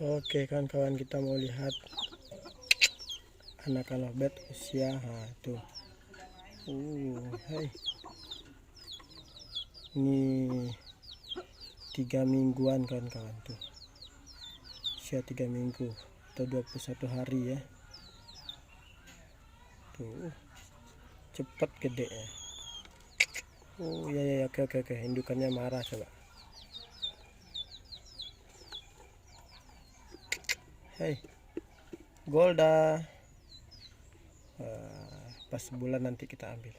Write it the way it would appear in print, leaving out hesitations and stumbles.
Oke kawan-kawan, kita mau lihat anak lovebird usia tuh. Hai. Ini 3 mingguan kawan-kawan tuh. Usia 3 minggu atau 21 hari ya. Tuh. Cepat gede ya. Ya, oke. Indukannya marah coba. Hai. Golda. Pas bulan nanti kita ambil.